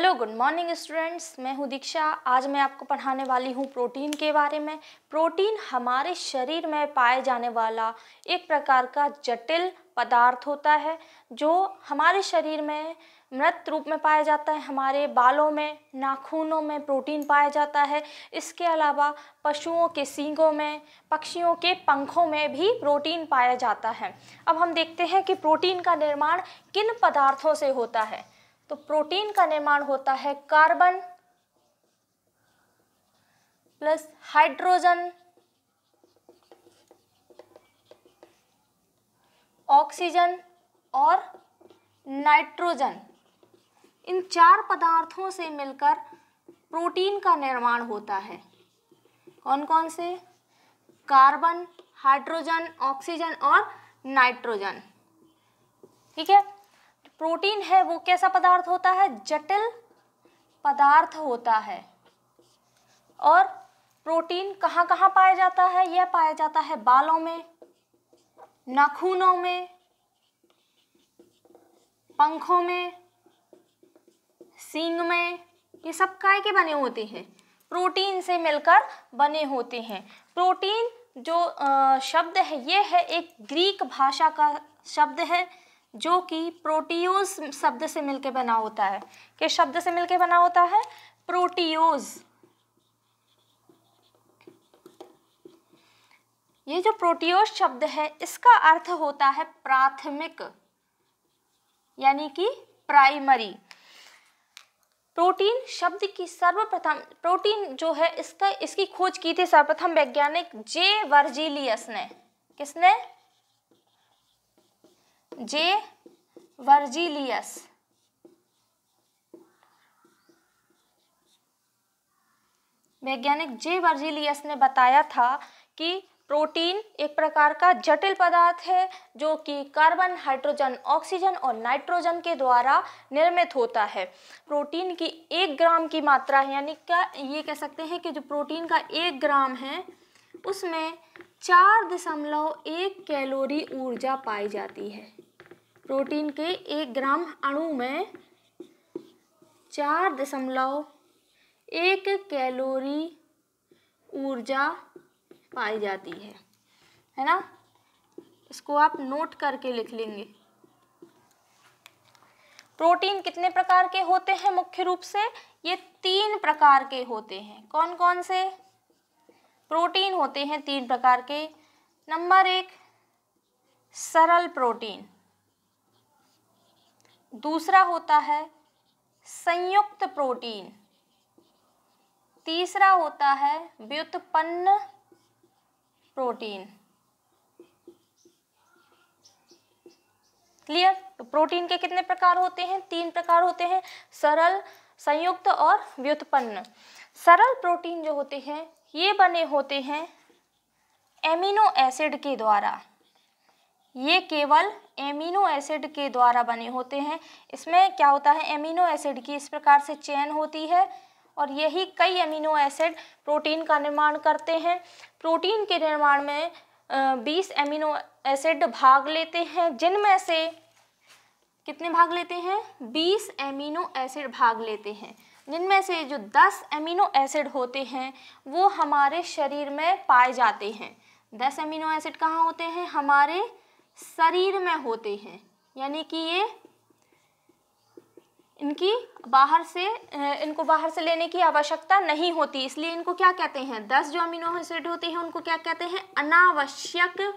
Hello good morning students, मैं हूँ दीक्षा। आज मैं आपको पढ़ाने वाली हूँ प्रोटीन के बारे में। प्रोटीन हमारे शरीर में पाए जाने वाला एक प्रकार का जटिल पदार्थ होता है जो हमारे शरीर में मृत रूप में पाया जाता है। हमारे बालों में, नाखूनों में प्रोटीन पाया जाता है। इसके अलावा पशुओं के सींगों में, पक्षियों के पंखों में भी प्रोटीन पाया जाता है। अब हम देखते हैं कि प्रोटीन का निर्माण किन पदार्थों से होता है। तो प्रोटीन का निर्माण होता है कार्बन प्लस हाइड्रोजन, ऑक्सीजन और नाइट्रोजन। इन चार पदार्थों से मिलकर प्रोटीन का निर्माण होता है। कौन कौन से? कार्बन, हाइड्रोजन, ऑक्सीजन और नाइट्रोजन। ठीक है। प्रोटीन है वो कैसा पदार्थ होता है? जटिल पदार्थ होता है। और प्रोटीन कहाँ कहाँ पाया जाता है? यह पाया जाता है बालों में, नाखूनों में, पंखों में, सींग में। ये सब काय के बने होते हैं? प्रोटीन से मिलकर बने होते हैं। प्रोटीन जो शब्द है ये है एक ग्रीक भाषा का शब्द है जो कि प्रोटियोज शब्द से मिलकर बना होता है। किस शब्द से मिलकर बना होता है? प्रोटियोज। ये जो प्रोटियोज शब्द है इसका अर्थ होता है प्राथमिक, यानी कि प्राइमरी। प्रोटीन शब्द की सर्वप्रथम, प्रोटीन जो है इसकी खोज की थी सर्वप्रथम वैज्ञानिक जे वर्जीलियस ने। किसने? जे वर्जीलियस। वैज्ञानिक जे वर्जीलियस ने बताया था कि प्रोटीन एक प्रकार का जटिल पदार्थ है जो कि कार्बन, हाइड्रोजन, ऑक्सीजन और नाइट्रोजन के द्वारा निर्मित होता है। प्रोटीन की 1 ग्राम की मात्रा है, यानी क्या ये कह सकते हैं कि जो प्रोटीन का 1 ग्राम है उसमें 4.1 कैलोरी ऊर्जा पाई जाती है। प्रोटीन के 1 ग्राम अणु में 4.1 कैलोरी ऊर्जा पाई जाती है ना। इसको आप नोट करके लिख लेंगे। प्रोटीन कितने प्रकार के होते हैं? मुख्य रूप से ये 3 प्रकार के होते हैं। कौन कौन से? प्रोटीन होते हैं 3 प्रकार के। नंबर 1 सरल प्रोटीन, दूसरा होता है संयुक्त प्रोटीन, तीसरा होता है व्युत्पन्न प्रोटीन। क्लियर? तो प्रोटीन के कितने प्रकार होते हैं? 3 प्रकार होते हैं, सरल, संयुक्त और व्युत्पन्न। सरल प्रोटीन जो होते हैं ये बने होते हैं एमिनो एसिड के द्वारा। ये केवल एमिनो एसिड के द्वारा बने होते हैं। इसमें क्या होता है? एमिनो एसिड की इस प्रकार से चेन होती है और यही कई एमिनो एसिड प्रोटीन का निर्माण करते हैं। प्रोटीन के निर्माण में 20 एमिनो एसिड भाग लेते हैं, जिनमें से कितने भाग लेते हैं? 20 एमिनो एसिड भाग लेते हैं, जिनमें से जो 10 एमिनो एसिड होते हैं वो हमारे शरीर में पाए जाते हैं। 10 एमिनो एसिड कहाँ होते हैं? हमारे शरीर में होते हैं, यानी कि ये इनको बाहर से लेने की आवश्यकता नहीं होती। इसलिए इनको क्या कहते हैं? 10 जो अमीनो एसिड होते हैं उनको क्या कहते हैं? अनावश्यक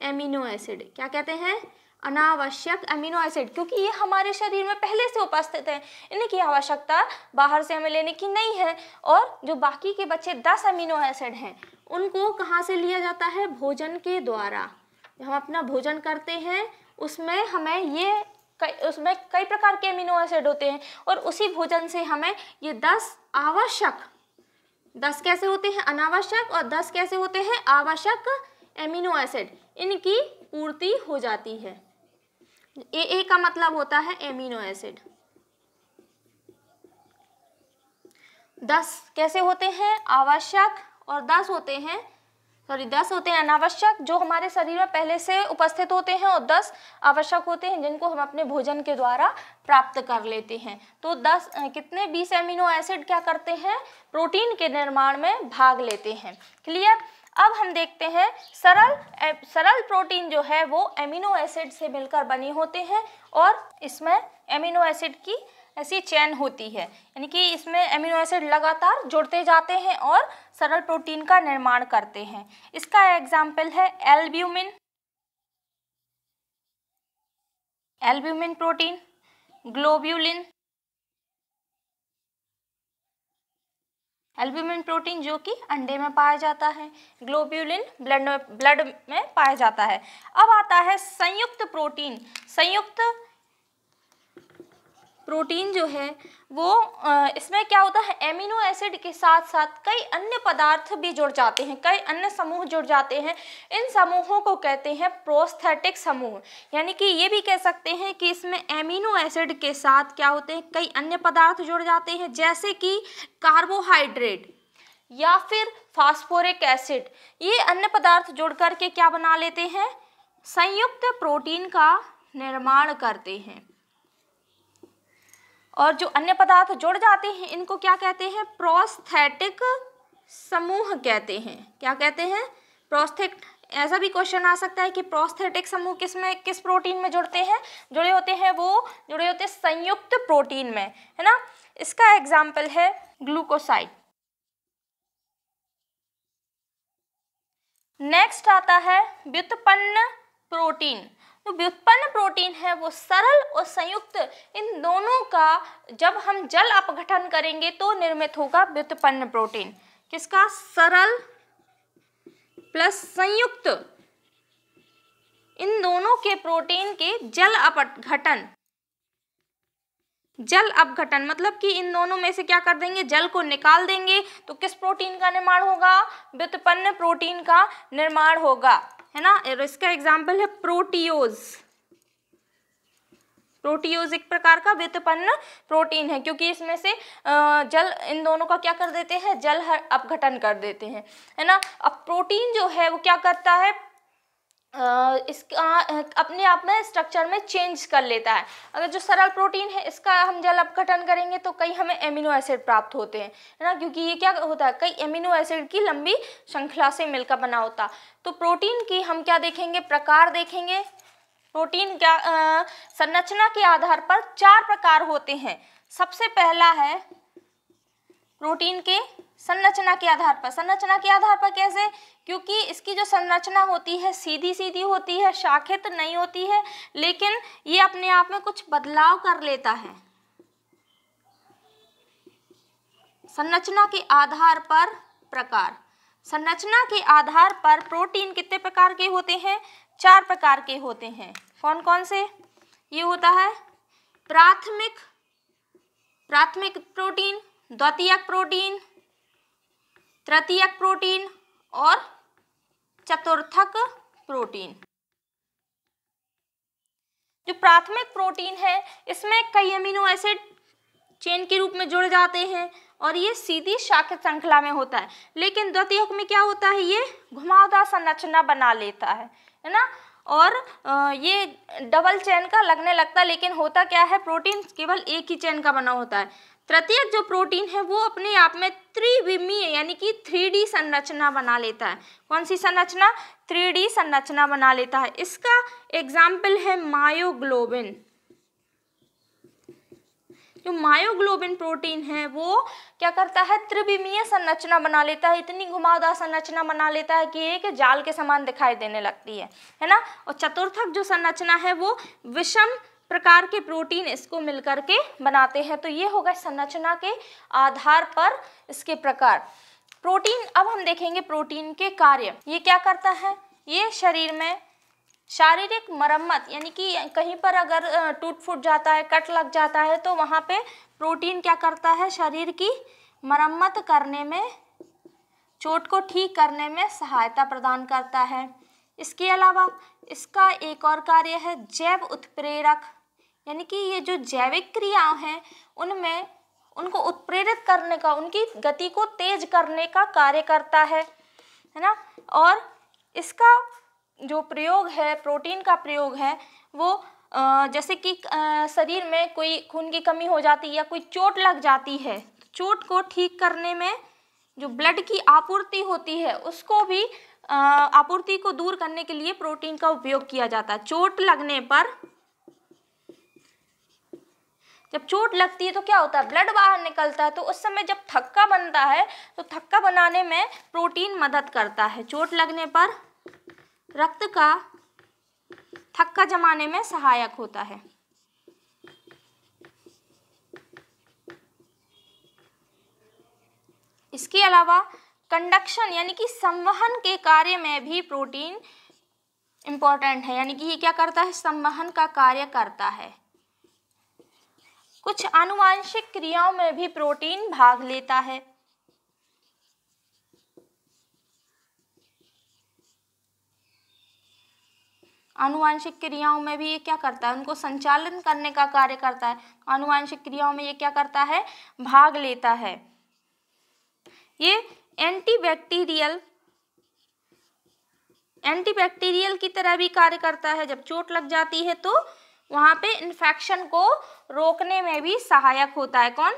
एमिनो एसिड। क्या कहते हैं? अनावश्यक अमीनो एसिड, क्योंकि ये हमारे शरीर में पहले से उपस्थित है, इनकी आवश्यकता बाहर से हमें लेने की नहीं है। और जो बाकी के बचे 10 अमीनो एसिड हैं उनको कहाँ से लिया जाता है? भोजन के द्वारा। हम अपना भोजन करते हैं उसमें कई प्रकार के एमिनो एसिड होते हैं और उसी भोजन से हमें ये 10 कैसे होते हैं? अनावश्यक, और 10 कैसे होते हैं? आवश्यक एमिनो एसिड, इनकी पूर्ति हो जाती है। ए का मतलब होता है एमिनो एसिड। 10 कैसे होते हैं? आवश्यक, और 10 होते हैं 10 होते हैं अनावश्यक जो हमारे शरीर में पहले से उपस्थित होते हैं, और 10 आवश्यक होते हैं जिनको हम अपने भोजन के द्वारा प्राप्त कर लेते हैं। तो 20 एमिनो एसिड क्या करते हैं, प्रोटीन के निर्माण में भाग लेते हैं। क्लियर। अब हम देखते हैं सरल प्रोटीन जो है वो एमिनो एसिड से मिलकर बने होते हैं, और इसमें एमिनो एसिड की ऐसी चेन होती है, यानी कि इसमें एमिनो एसिड लगातार जुड़ते जाते हैं और सरल प्रोटीन का निर्माण करते हैं। इसका एग्जाम्पल है albumin protein, globulin, albumin protein जो कि अंडे में पाया जाता है, ग्लोब्यूलिन ब्लड में पाया जाता है। अब आता है संयुक्त प्रोटीन। संयुक्त प्रोटीन जो है वो इसमें क्या होता है, एमिनो एसिड के साथ साथ कई अन्य पदार्थ भी जुड़ जाते हैं, कई अन्य समूह जुड़ जाते हैं। इन समूहों को कहते हैं प्रोस्थेटिक समूह, यानी कि ये भी कह सकते हैं कि इसमें एमिनो एसिड के साथ क्या होते हैं, कई अन्य पदार्थ जुड़ जाते हैं, जैसे कि कार्बोहाइड्रेट या फिर फास्फोरिक एसिड। ये अन्य पदार्थ जुड़ करके क्या बना लेते हैं, संयुक्त प्रोटीन का निर्माण करते हैं। और जो अन्य पदार्थ जुड़ जाते हैं इनको क्या कहते हैं, प्रोस्थेटिक समूह कहते हैं। क्या कहते हैं, ऐसा भी क्वेश्चन आ सकता है कि प्रोस्थेटिक समूह किस प्रोटीन में जुड़े होते हैं संयुक्त प्रोटीन में, है ना। इसका एग्जाम्पल है ग्लूकोसाइड। नेक्स्ट आता है व्युत्पन्न प्रोटीन। तो व्युत्पन्न प्रोटीन है वो सरल और संयुक्त इन दोनों का जब हम जल अपघटन करेंगे तो निर्मित होगा व्युत्पन्न प्रोटीन। किसका, सरल प्लस संयुक्त, इन दोनों के प्रोटीन के जल अपघटन मतलब कि इन दोनों में से क्या कर देंगे, जल को निकाल देंगे, तो किस प्रोटीन का निर्माण होगा, व्युत्पन्न प्रोटीन का निर्माण होगा, है ना। इसका एग्जाम्पल है प्रोटियोज। प्रोटियोज एक प्रकार का व्युत्पन्न प्रोटीन है, क्योंकि इसमें से जल इन दोनों का क्या कर देते हैं, जल अपघटन कर देते हैं, है ना। अब प्रोटीन जो है वो क्या करता है, इसका अपने आप में स्ट्रक्चर में चेंज कर लेता है। अगर जो सरल प्रोटीन है इसका हम जल अपघटन करेंगे तो कई हमें एमिनो एसिड प्राप्त होते हैं, है ना, क्योंकि ये क्या होता है, कई एमिनो एसिड की लंबी श्रृंखला से मिलकर बना होता। तो प्रोटीन की हम क्या देखेंगे, प्रकार देखेंगे। प्रोटीन क्या संरचना के आधार पर 4 प्रकार होते हैं। सबसे पहला है प्रोटीन के संरचना के आधार पर। संरचना के आधार पर कैसे, क्योंकि इसकी जो संरचना होती है सीधी सीधी होती है, शाखित नहीं होती है, लेकिन ये अपने आप में कुछ बदलाव कर लेता है। संरचना के आधार पर प्रकार। संरचना के आधार पर प्रोटीन कितने प्रकार के होते हैं, 4 प्रकार के होते हैं। कौन कौन से, ये होता है प्राथमिक प्रोटीन, द्वितीयक प्रोटीन, तृतीयक प्रोटीन और चतुर्थक प्रोटीन। जो प्राथमिक प्रोटीन है इसमें कई अमीनो एसिड चेन के रूप में जुड़ जाते हैं और ये सीधी शाखित श्रृंखला में होता है। लेकिन द्वितीयक में क्या होता है, ये घुमावदार संरचना बना लेता है ना, और ये डबल चेन का लगने लगता है, लेकिन होता क्या है, प्रोटीन केवल एक ही चेन का बना होता है। तृतीयक जो प्रोटीन है वो अपने आप में त्रिविमीय यानी कि 3D संरचना बना लेता है। कौन सी संरचना, 3D संरचना बना लेता है। इसका एग्जाम्पल है मायोग्लोबिन। जो मायोग्लोबिन प्रोटीन है वो क्या करता है, त्रिविमीय संरचना बना लेता है, इतनी घुमावदार संरचना बना लेता है कि एक जाल के समान दिखाई देने लगती है ना। और चतुर्थक जो संरचना है वो विषम प्रकार के प्रोटीन इसको मिलकर के बनाते हैं। तो ये होगा संरचना के आधार पर इसके प्रकार। प्रोटीन, अब हम देखेंगे प्रोटीन के कार्य। ये क्या करता है, ये शरीर में शारीरिक मरम्मत यानी कि कहीं पर अगर टूट फूट जाता है, कट लग जाता है, तो वहाँ पे प्रोटीन क्या करता है, शरीर की मरम्मत करने में, चोट को ठीक करने में सहायता प्रदान करता है। इसके अलावा इसका एक और कार्य है जैव उत्प्रेरक, यानी कि ये जो जैविक क्रियाएं हैं उनमें उनको उत्प्रेरित करने का, उनकी गति को तेज करने का कार्य करता है। है ना। और इसका जो प्रयोग है, प्रोटीन का प्रयोग है, वो जैसे कि शरीर में कोई खून की कमी हो जाती है या कोई चोट लग जाती है, चोट को ठीक करने में जो ब्लड की आपूर्ति होती है उसको भी आपूर्ति को दूर करने के लिए प्रोटीन का उपयोग किया जाता है। चोट लगने पर, जब चोट लगती है तो क्या होता है, ब्लड बाहर निकलता है, तो उस समय जब थक्का बनता है तो थक्का बनाने में प्रोटीन मदद करता है। चोट लगने पर रक्त का थक्का जमाने में सहायक होता है। इसके अलावा कंडक्शन यानी कि संवहन के कार्य में भी प्रोटीन इम्पोर्टेंट है, यानी कि ये क्या करता है, संवहन का कार्य करता है। कुछ आनुवांशिक क्रियाओं में भी प्रोटीन भाग लेता है। आनुवांशिक क्रियाओं में भी ये क्या करता है, उनको संचालन करने का कार्य करता है। आनुवांशिक क्रियाओं में ये क्या करता है, भाग लेता है। ये एंटीबैक्टीरियल की तरह भी कार्य करता है। जब चोट लग जाती है तो वहाँ पे इन्फेक्शन को रोकने में भी सहायक होता है। कौन,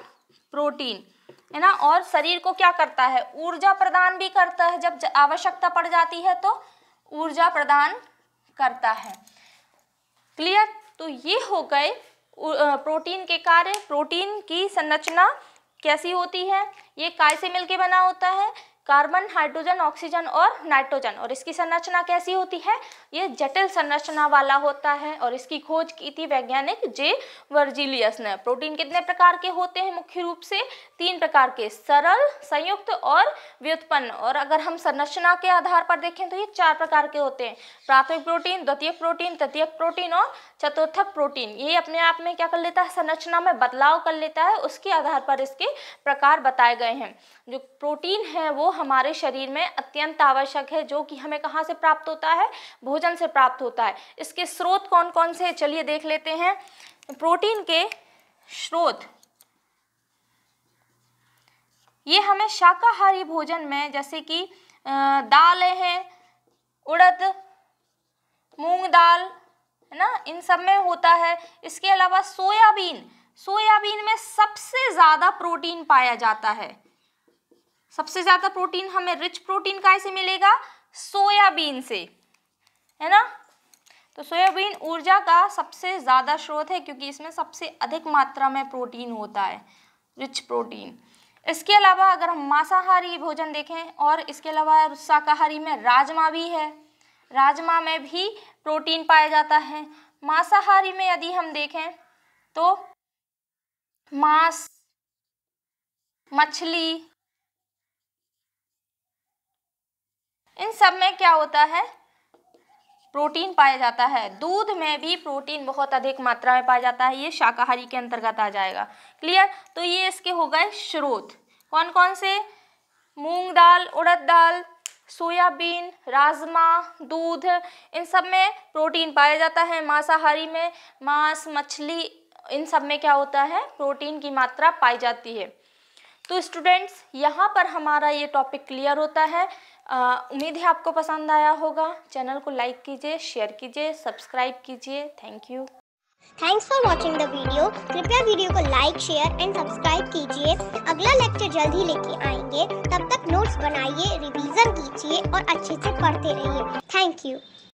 प्रोटीन, है ना। और शरीर को क्या करता है, ऊर्जा प्रदान भी करता है। जब आवश्यकता पड़ जाती है तो ऊर्जा प्रदान करता है। क्लियर। तो ये हो गए प्रोटीन के कार्य। प्रोटीन की संरचना कैसी होती है, ये काय से मिलके बना होता है, कार्बन, हाइड्रोजन, ऑक्सीजन और नाइट्रोजन। और इसकी संरचना कैसी होती है, ये जटिल संरचना वाला होता है। और इसकी खोज की थी वैज्ञानिक जे वर्जिलियस ने। प्रोटीन कितने प्रकार के होते हैं, मुख्य रूप से 3 प्रकार के, सरल, संयुक्त और व्युत्पन्न। और अगर हम संरचना के आधार पर देखें तो ये 4 प्रकार के होते हैं, प्राथमिक प्रोटीन, द्वितीयक प्रोटीन, तृतीयक प्रोटीन और चतुर्थक प्रोटीन। ये अपने आप में क्या कर लेता है, संरचना में बदलाव कर लेता है, उसके आधार पर इसके प्रकार बताए गए हैं। जो प्रोटीन है वो हमारे शरीर में अत्यंत आवश्यक है, जो कि हमें कहाँ से प्राप्त होता है, भोजन से प्राप्त होता है। इसके स्रोत कौन कौन से, चलिए देख लेते हैं। प्रोटीन के स्रोत ये हमें शाकाहारी भोजन में, जैसे कि दालें हैं, उड़द, मूंग दाल, है ना, इन सब में होता है। इसके अलावा सोयाबीन में सबसे ज़्यादा प्रोटीन पाया जाता है। सबसे ज़्यादा प्रोटीन हमें रिच प्रोटीन कहाँ से मिलेगा, सोयाबीन से, है ना। तो सोयाबीन ऊर्जा का सबसे ज़्यादा स्रोत है, क्योंकि इसमें सबसे अधिक मात्रा में प्रोटीन होता है, रिच प्रोटीन। इसके अलावा अगर हम मांसाहारी भोजन देखें, और इसके अलावा शाकाहारी में राजमा भी है, राजमा में भी प्रोटीन पाया जाता है। मांसाहारी में यदि हम देखें तो मांस, मछली, इन सब में क्या होता है, प्रोटीन पाया जाता है। दूध में भी प्रोटीन बहुत अधिक मात्रा में पाया जाता है, ये शाकाहारी के अंतर्गत आ जाएगा। क्लियर। तो ये इसके हो गए स्रोत, कौन कौन से, मूंग दाल, उड़द दाल, सोयाबीन, राजमा, दूध, इन सब में प्रोटीन पाया जाता है। मांसाहारी में मांस, मछली, इन सब में क्या होता है, प्रोटीन की मात्रा पाई जाती है। तो स्टूडेंट्स, यहाँ पर हमारा ये टॉपिक क्लियर होता है। उम्मीद है आपको पसंद आया होगा। चैनल को लाइक कीजिए, शेयर कीजिए, सब्सक्राइब कीजिए। Thank you. Thanks for watching the video. कृपया वीडियो को लाइक, शेयर एंड सब्सक्राइब कीजिए। अगला लेक्चर जल्द ही लेके आएंगे। तब तक नोट्स बनाइए, रिवीजन कीजिए और अच्छे से पढ़ते रहिए। Thank you.